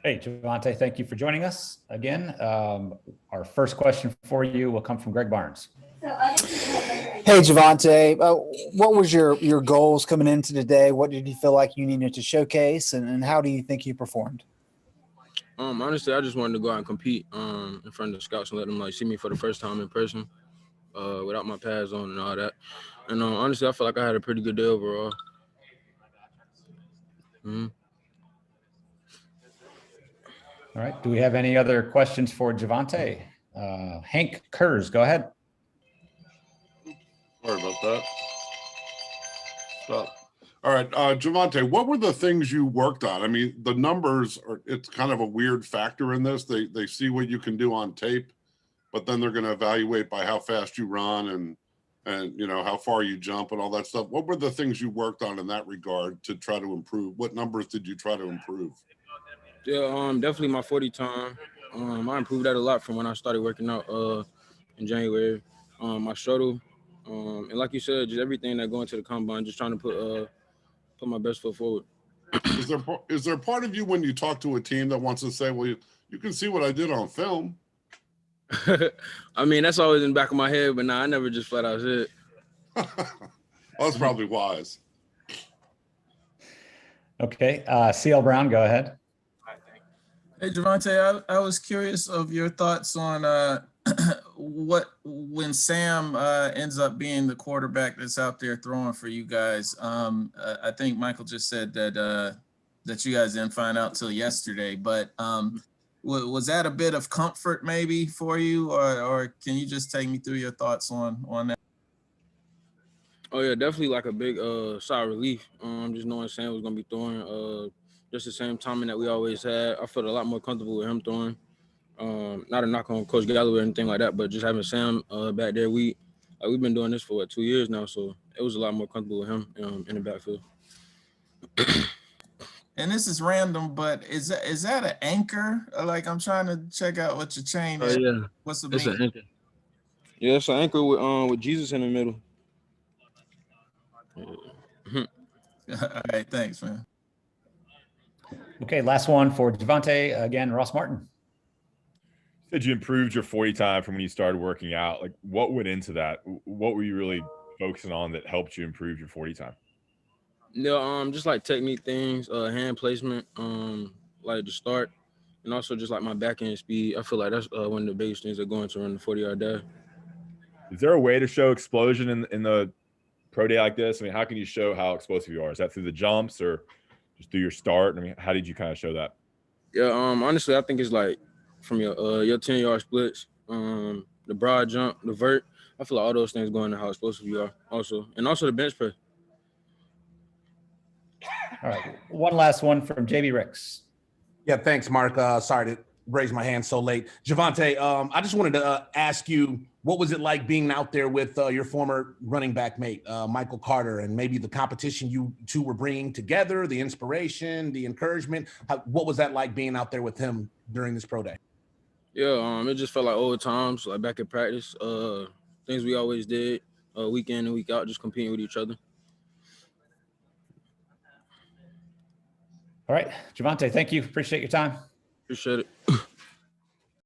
Hey, Javonte, thank you for joining us again. Our first question for you will come from Greg Barnes. Hey, Javonte, what was your goals coming into today? What did you feel like you needed to showcase, and how do you think you performed? Honestly, I just wanted to go out and compete in front of the scouts and let them see me for the first time in person without my pads on and all that. And honestly, I feel like I had a pretty good day overall. All right. Do we have any other questions for Javonte? Hank Kurz, go ahead. Sorry about that. Stop. All right, Javonte, what were the things you worked on? I mean, the numbers it's kind of a weird factor in this. They see what you can do on tape, but then they're going to evaluate by how fast you run and how far you jump and all that stuff. What were the things you worked on in that regard to try to improve? What numbers did you try to improve? Yeah, definitely my 40 time. I improved that a lot from when I started working out in January. My shuttle, and like you said, just everything that go into the combine, just trying to put my best foot forward. Is there part of you when you talk to a team that wants to say, well, you can see what I did on film? I mean, that's always in the back of my head, but nah, I never just flat out said. Well, that's probably wise. Okay, CL Brown, go ahead. Hey, Javonte, I was curious of your thoughts on when Sam ends up being the quarterback that's out there throwing for you guys. I think Michael just said that you guys didn't find out till yesterday, but was that a bit of comfort maybe for you, or can you just take me through your thoughts on that? Oh yeah, definitely like a big sigh of relief. Just knowing Sam was gonna be throwing just the same timing that we always had. I felt a lot more comfortable with him throwing. Not a knock on Coach Galloway or anything like that, but just having Sam back there, we've been doing this for 2 years now, so it was a lot more comfortable with him in the backfield. And this is random, but is that an anchor? Like, I'm trying to check out what your chain is. Yeah, What's the it's mean? an anchor. Yeah, it's an anchor with Jesus in the middle. All right, thanks, man. Okay, last one for Javonte. Again, Ross Martin. You said you improved your 40 time from when you started working out. Like, what went into that? What were you really focusing on that helped you improve your 40 time? Yeah, just like technique things, hand placement, like the start, and also just like my back end speed. I feel like that's one of the biggest things that go into running the 40-yard dash. Is there a way to show explosion in the pro day like this? I mean, how can you show how explosive you are? Is that through the jumps or just through your start? I mean, how did you kind of show that? Yeah, honestly, I think it's like from your 10-yard splits, the broad jump, the vert. I feel like all those things go into how explosive you are also. And also the bench press. All right, one last one from JB Ricks. Yeah, thanks, Mark. Sorry to raise my hand so late. Javonte, I just wanted to ask you, what was it like being out there with your former running back mate, Michael Carter, and maybe the competition you two were bringing together, the inspiration, the encouragement? What was that like being out there with him during this pro day? Yeah, it just felt like old times, like back at practice, things we always did, week in and week out, just competing with each other. All right, Javonte, thank you. Appreciate your time. Appreciate it.